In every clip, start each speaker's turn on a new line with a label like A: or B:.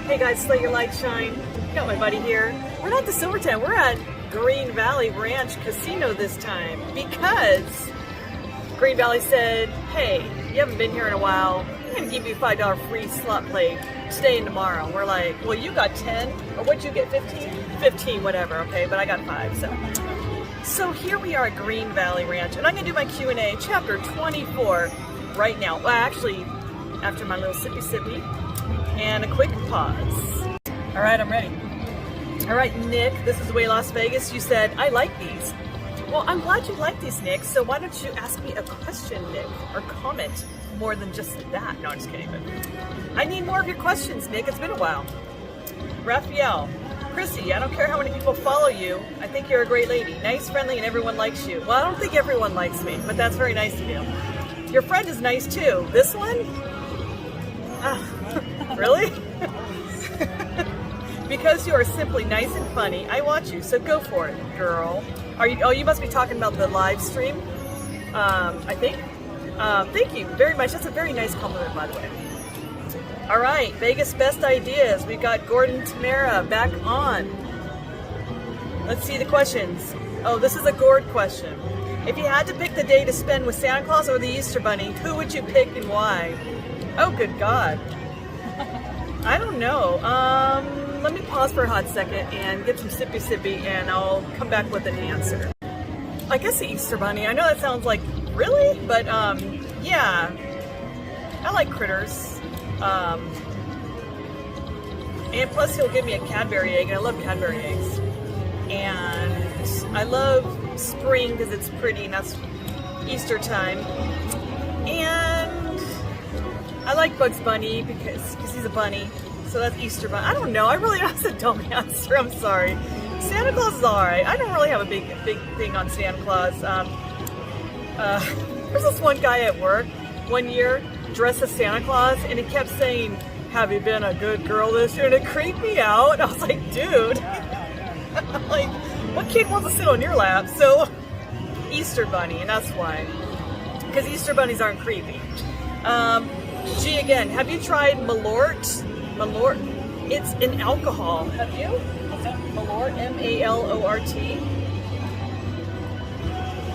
A: Hey guys, LetYrLiteShine. Got my buddy here. We're not at the Silverton, we're at Green Valley Ranch Casino this time because Green Valley said, hey, you haven't been here in a while. I'm gonna give you a $5 free slot play today and tomorrow. We're like, well, you got 10, or what'd you get, 15? 15, whatever, okay, but I got 5, So here we are at Green Valley Ranch, and I'm gonna do my Q&A, chapter 24, right now. Well, actually, after my little sippy and a quick pause. All right, I'm ready. All right, Nick, this is the way Las Vegas. You said, I like these. Well, I'm glad you like these, Nick, so why don't you ask me a question, Nick, or comment more than just that. No, I'm just kidding, but I need more of your questions, Nick. It's been a while. Raphael, Chrissy, I don't care how many people follow you. I think you're a great lady. Nice, friendly, and everyone likes you. Well, I don't think everyone likes me, but that's very nice of you. Your friend is nice, too. This one? Really? Because you are simply nice and funny, I watch you, so go for it, girl. Are you? Oh, you must be talking about the live stream, I think. Thank you very much. That's a very nice compliment, by the way. All right, Vegas Best Ideas. We've got Gordon Tamara back on. Let's see the questions. Oh, this is a Gord question. If you had to pick the day to spend with Santa Claus or the Easter Bunny, who would you pick and why? Oh, good God. I don't know. Let me pause for a hot second and get some sippy, and I'll come back with an answer. I guess the Easter Bunny. I know that sounds like, really? But, yeah. I like critters. And plus he'll give me a Cadbury egg, and I love Cadbury eggs. And I love spring because it's pretty, and that's Easter time. And I like Bugs Bunny because he's a bunny. So that's Easter Bunny. I don't know. I really that's a dumb answer. I'm sorry. Santa Claus is alright. I don't really have a big thing on Santa Claus. There's this one guy at work one year dressed as Santa Claus, and he kept saying, have you been a good girl this year? And it creeped me out. I was like, dude. I'm like, what kid wants to sit on your lap? So, Easter Bunny, and that's why. Because Easter Bunnies aren't creepy. G again, have you tried Malort? Malort, it's an alcohol. Have you? Is that Malort? M-A-L-O-R-T?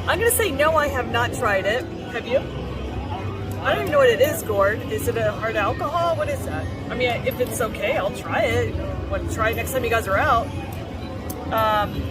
A: I'm going to say no, I have not tried it. Have you? I don't even know what it is, Gord. Is it a hard alcohol? What is that? I mean, if it's okay, I'll try it. Want to try it next time you guys are out.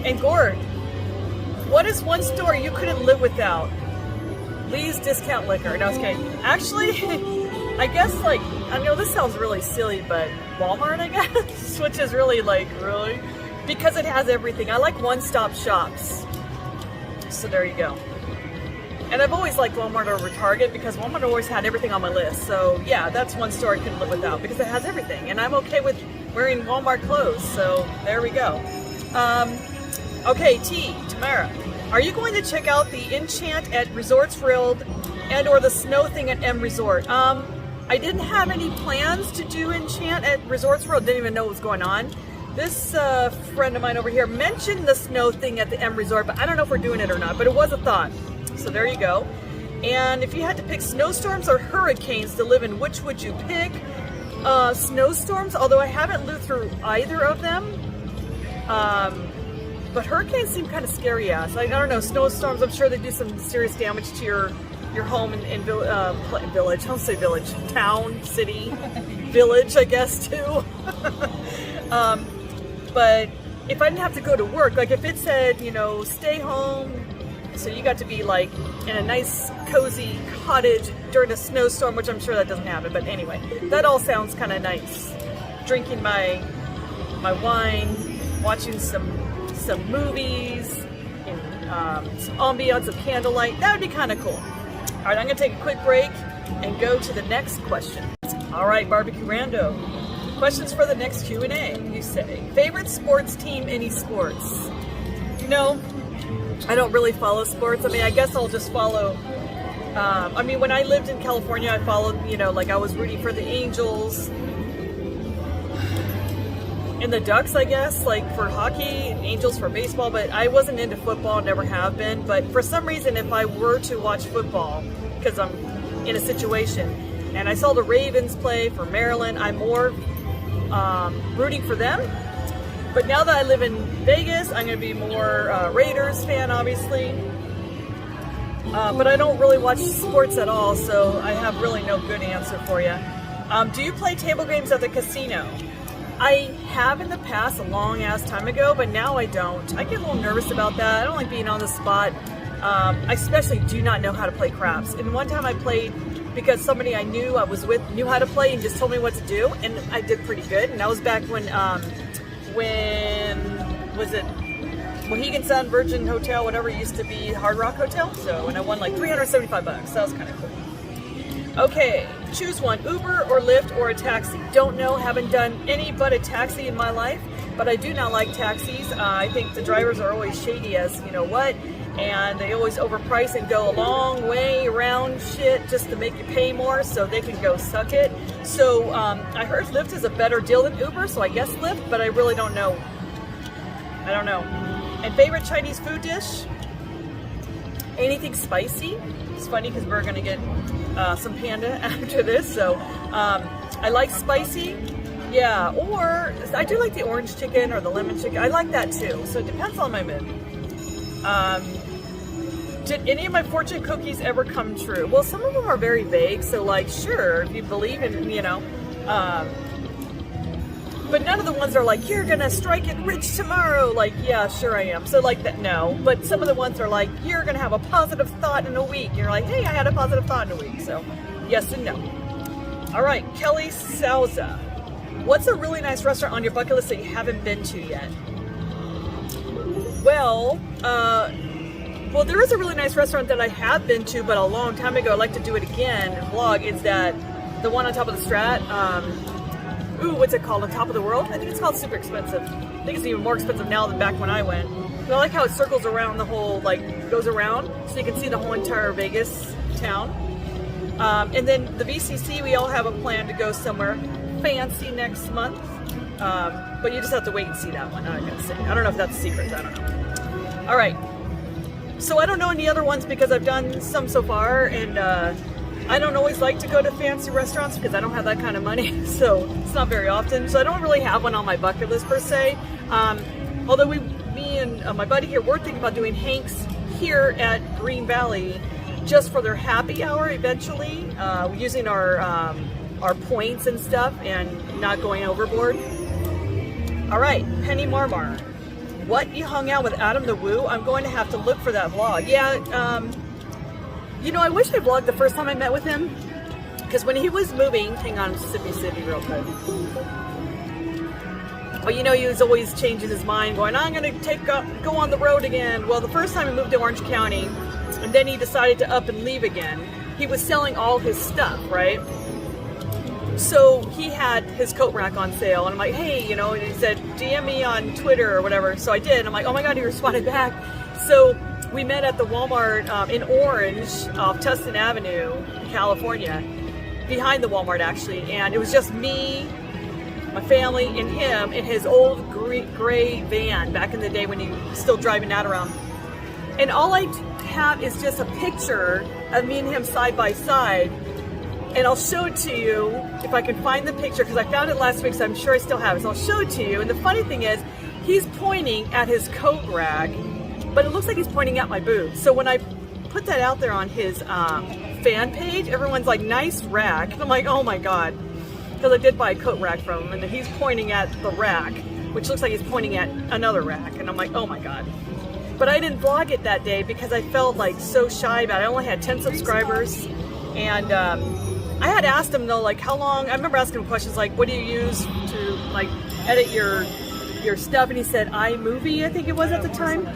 A: And Gord, what is one store you couldn't live without? Lee's Discount Liquor. No, I was kidding. Actually, I guess, like, I know this sounds really silly, but Walmart, I guess, which is really, like, really, because it has everything. I like one-stop shops. So there you go. And I've always liked Walmart over Target because Walmart always had everything on my list. So yeah, that's one store I couldn't live without because it has everything. And I'm okay with wearing Walmart clothes. So there we go. Okay, Tamara, are you going to check out the Enchant at Resorts World and or the Snow thing at M Resort? I didn't have any plans to do Enchant at Resorts World. Didn't even know what was going on. This friend of mine over here mentioned the snow thing at the M Resort, but I don't know if we're doing it or not, but it was a thought. So there you go. And if you had to pick snowstorms or hurricanes to live in, which would you pick? Snowstorms, although I haven't lived through either of them. But hurricanes seem kind of scary, yeah. So I don't know, snowstorms, I'm sure they do some serious damage to your home and village. I'll say village. Town, city, village, I guess, too. But if I didn't have to go to work, like if it said, you know, stay home, so you got to be like in a nice cozy cottage during a snowstorm, which I'm sure that doesn't happen, but anyway, that all sounds kind of nice. Drinking my wine, watching some movies, and some ambiance of candlelight, that would be kind of cool. All right, I'm gonna take a quick break and go to the next question. All right, Barbecue Rando. Questions for the next Q&A, you say. Favorite sports team, any sports? You know, I don't really follow sports. I mean, I guess I'll just follow, I mean, when I lived in California, I followed, you know, like I was rooting for the Angels and the Ducks, I guess, like for hockey, and Angels for baseball, but I wasn't into football, never have been. But for some reason, if I were to watch football, because I'm in a situation, and I saw the Ravens play for Maryland, I'm more rooting for them. But now that I live in Vegas, I'm going to be more Raiders fan, obviously. But I don't really watch sports at all, so I have really no good answer for you. Do you play table games at the casino? I have in the past, a long ass time ago, but now I don't. I get a little nervous about that. I don't like being on the spot. I especially do not know how to play craps. And one time I played because somebody I was with knew how to play and just told me what to do, and I did pretty good. And that was back when was it Mohegan Sun, Virgin Hotel, whatever used to be Hard Rock Hotel. So, and I won like $375. That was kind of cool. Okay, choose one, Uber or Lyft or a taxi. Don't know, haven't done any but a taxi in my life, but I do not like taxis. I think the drivers are always shady as you know what, and they always overprice and go a long way around shit just to make you pay more so they can go suck it. So I heard Lyft is a better deal than Uber, so I guess Lyft, but I really don't know. I don't know. And favorite Chinese food dish? Anything spicy? It's funny because we're gonna get some panda after this, so I like spicy. Yeah, or I do like the orange chicken or the lemon chicken. I like that too, so it depends on my mood. Did any of my fortune cookies ever come true? Well, some of them are very vague, so like, sure, if you believe in, you know, but none of the ones are like, you're gonna strike it rich tomorrow. Like, yeah, sure I am. So like that, no. But some of the ones are like, you're gonna have a positive thought in a week. And you're like, hey, I had a positive thought in a week. So yes and no. All right, Kelly Souza. What's a really nice restaurant on your bucket list that you haven't been to yet? Well, there is a really nice restaurant that I have been to, but a long time ago. I'd like to do it again and vlog. It's that the one on top of the Strat. What's it called? On top of the world? I think it's called Super Expensive. I think it's even more expensive now than back when I went. But I like how it circles around the whole, like, goes around, so you can see the whole entire Vegas town. And then the VCC, we all have a plan to go somewhere fancy next month. But you just have to wait and see that one. I'm gonna say. I don't know if that's a secret. I don't know. All right. So I don't know any other ones because I've done some so far, and I don't always like to go to fancy restaurants because I don't have that kind of money, so it's not very often. So I don't really have one on my bucket list per se. Although me and my buddy here, we're thinking about doing Hank's here at Green Valley just for their happy hour eventually, using our points and stuff and not going overboard. All right, Penny Marmar. What, you hung out with Adam the Woo? I'm going to have to look for that vlog. Yeah, you know, I wish I vlogged the first time I met with him, because when he was moving, hang on, Mississippi City real quick. Well, you know, he was always changing his mind, going, I'm going to go on the road again. Well, the first time he moved to Orange County, and then he decided to up and leave again, he was selling all his stuff, right? So he had his coat rack on sale, and I'm like, hey, you know, and he said, DM me on Twitter or whatever. So I did, and I'm like, oh my God, he responded back. So we met at the Walmart in Orange off Tustin Avenue, California, behind the Walmart actually, and it was just me, my family, and him in his old gray van back in the day when he was still driving that around. And all I have is just a picture of me and him side by side, and I'll show it to you if I can find the picture, because I found it last week, so I'm sure I still have it. So I'll show it to you, and the funny thing is, he's pointing at his coat rack, but it looks like he's pointing at my boobs. So when I put that out there on his fan page, everyone's like, nice rack. And I'm like, oh my God. Because I did buy a coat rack from him, and he's pointing at the rack, which looks like he's pointing at another rack. And I'm like, oh my God. But I didn't vlog it that day because I felt like so shy about it. I only had 10 subscribers. And I had asked him though, like how long, I remember asking him questions like, what do you use to like edit your stuff? And he said iMovie, I think it was at the time.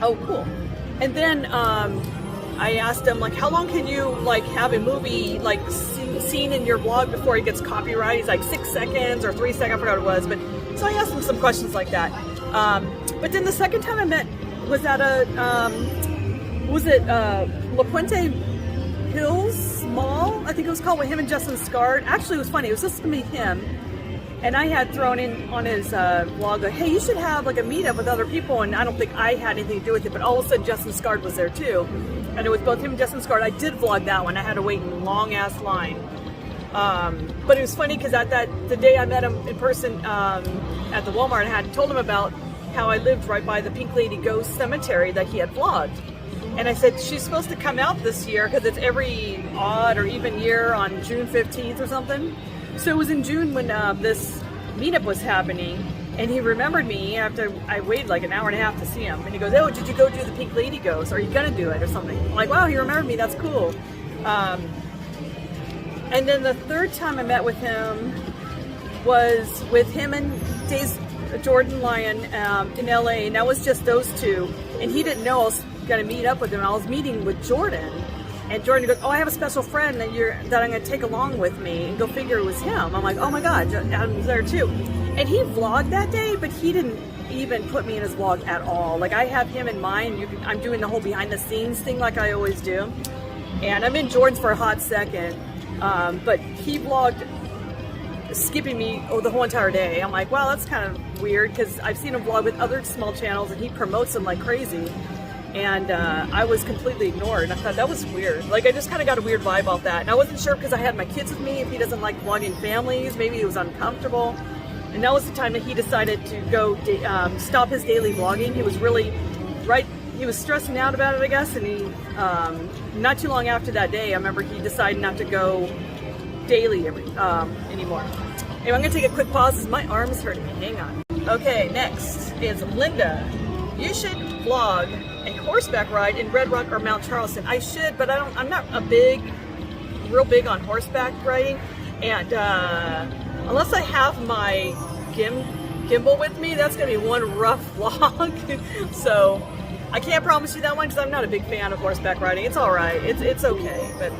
A: Oh, cool. And then I asked him, like, how long can you, like, have a movie, like, seen in your vlog before it gets copyrighted? He's like 6 seconds or 3 seconds, I forgot what it was. But so I asked him some questions like that. But then the second time I met was at a, La Puente Hills Mall, I think it was called, with him and Justin Scard. Actually, it was funny. It was just to meet him. And I had thrown in on his vlog, like, hey, you should have like a meetup with other people. And I don't think I had anything to do with it, but all of a sudden Justin Scard was there too. And it was both him and Justin Scard. I did vlog that one. I had to wait in a long ass line. But it was funny because the day I met him in person at the Walmart, I had told him about how I lived right by the Pink Lady Ghost Cemetery that he had vlogged. And I said, she's supposed to come out this year because it's every odd or even year on June 15th or something. So it was in June when this meetup was happening, and he remembered me after I waited like an hour and a half to see him. And he goes, oh, did you go do the Pink Lady Ghost? Are you going to do it or something? I'm like, wow, he remembered me. That's cool. And then the third time I met with him was with him and Jordan Lyon in LA, and that was just those two. And he didn't know I was going to meet up with him. I was meeting with Jordan, and Jordan goes, oh, I have a special friend that I'm going to take along with me, and go figure it was him. I'm like, oh my God, Adam was there too. And he vlogged that day, but he didn't even put me in his vlog at all. Like, I have him in mind. I'm doing the whole behind the scenes thing like I always do. And I'm in Jordan's for a hot second. But he vlogged skipping me the whole entire day. I'm like, wow, that's kind of weird, because I've seen him vlog with other small channels and he promotes them like crazy. And I was completely ignored. And I thought that was weird. Like, I just kind of got a weird vibe about that. And I wasn't sure because I had my kids with me if he doesn't like vlogging families. Maybe he was uncomfortable. And that was the time that he decided to go stop his daily vlogging. He was really he was stressing out about it, I guess, and he, not too long after that day, I remember he decided not to go daily anymore. Anyway, I'm gonna take a quick pause because my arm is hurting me. Hang on. Okay, next is Linda. You should vlog a horseback ride in Red Rock or Mount Charleston. I should, but I'm not real big on horseback riding, and unless I have my gimbal with me, that's gonna be one rough vlog. So I can't promise you that one because I'm not a big fan of horseback riding. It's all right. It's okay. But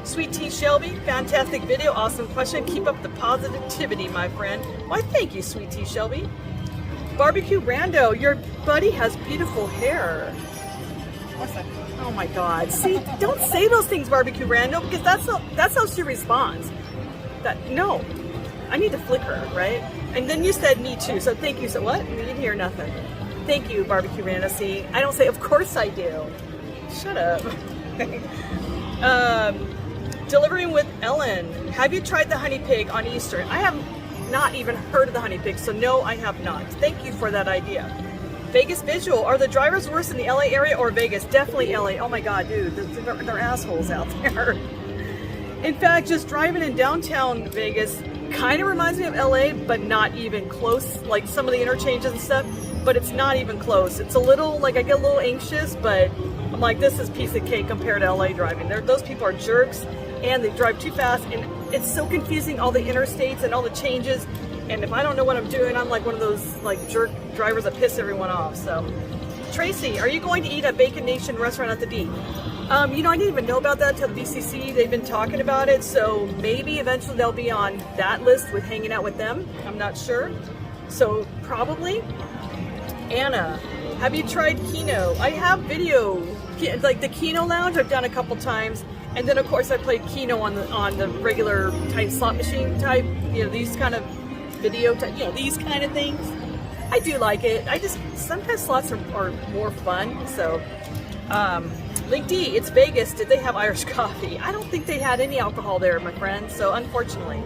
A: Sweet Tea Shelby, fantastic video, awesome question. Keep up the positivity, my friend. Why, thank you, Sweet Tea Shelby. Barbecue Rando, your buddy has beautiful hair. What's that? Oh my God. See, don't say those things, Barbecue Rando, because that's how she responds. No, I need to flick her, right? And then you said me too, so thank you. So what? We didn't hear nothing. Thank you, Barbecue Rando. See, I don't say, of course I do. Shut up. Delivering with Ellen. Have you tried the honey pig on Easter? I have not even heard of the honey pig, so no, I have not. Thank you for that idea. Vegas Visual. Are the drivers worse in the LA area or Vegas? Definitely LA. Oh my God, dude, they're assholes out there. In fact, just driving in downtown Vegas kind of reminds me of LA, but not even close. Like some of the interchanges and stuff, but it's not even close. It's a little, like, I get a little anxious, but I'm like, this is piece of cake compared to LA driving. Those people are jerks, and they drive too fast, and it's so confusing, all the interstates and all the changes. And if I don't know what I'm doing, I'm like one of those like jerk drivers that piss everyone off. So, Tracy, are you going to eat at Bacon Nation restaurant at the D? I didn't even know about that till the BCC. They've been talking about it, so maybe eventually they'll be on that list with hanging out with them. I'm not sure. So probably. Anna, have you tried Keno? I have video, like the Keno Lounge. I've done a couple times, and then of course I played Keno on the regular type slot machine type. These kind of video type. These kind of things. I do like it. Sometimes slots are more fun. So. Link D, it's Vegas. Did they have Irish coffee? I don't think they had any alcohol there, my friend, so unfortunately.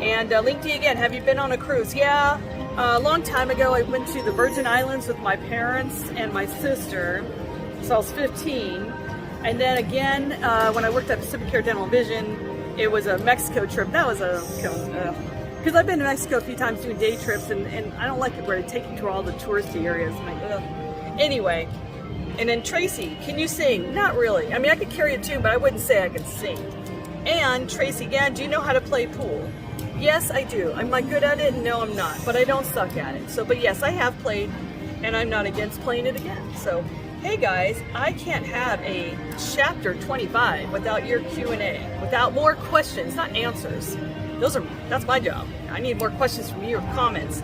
A: And Link D again, have you been on a cruise? Yeah, a long time ago I went to the Virgin Islands with my parents and my sister, so I was 15. And then again, when I worked at Pacific Care Dental Vision, it was a Mexico trip. That was because I've been to Mexico a few times doing day trips, and I don't like it where they take you to all the touristy areas. I'm like, ugh. Anyway. And then Tracy, can you sing? Not really. I mean, I could carry a tune, but I wouldn't say I could sing. And Tracy again, do you know how to play pool? Yes, I do. Am I good at it? No, I'm not. But I don't suck at it. So, but yes, I have played, and I'm not against playing it again. So, hey guys, I can't have a chapter 25 without your Q&A, without more questions, not answers. That's my job. I need more questions from you or comments,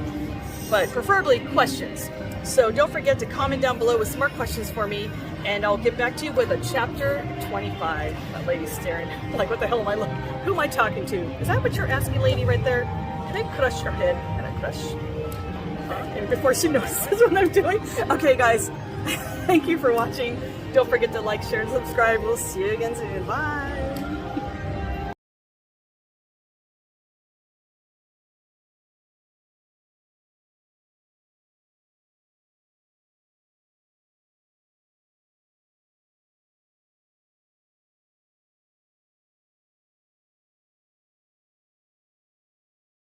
A: but preferably questions. So don't forget to comment down below with some more questions for me, and I'll get back to you with a chapter 25. That lady's staring like, what the hell am I looking? Who am I talking to? Is that what you're asking, lady, right there? Can I crush your head? Can I crush? And before she notices what I'm doing. Okay, guys, thank you for watching. Don't forget to like, share, and subscribe. We'll see you again soon. Bye.